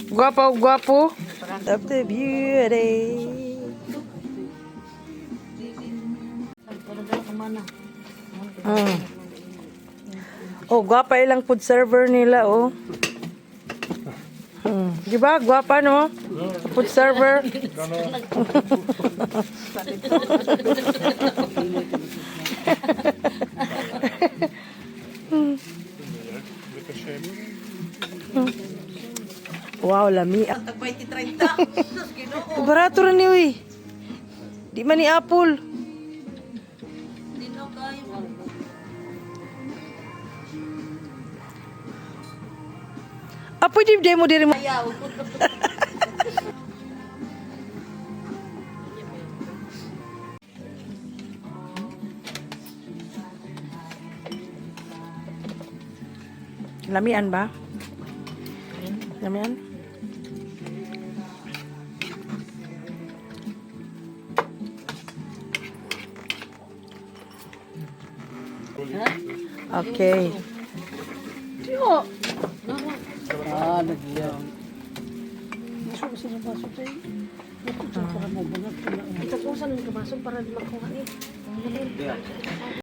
Guwapo, guwapo. Of the beauty. Oh, guwapa ilang food server nila, oh. Di ba? Guwapa, no? Food server. Wow, lami. Barato rin niyo, eh. Di man ni apple. Ah, pwede mo diri mo. Lamian ba? Lamian? Okay. Tiyo. Ah, nagyan. Masuk sa baso tayo. Ito para mo bangat. Ito kung saan ka baso para makuha eh.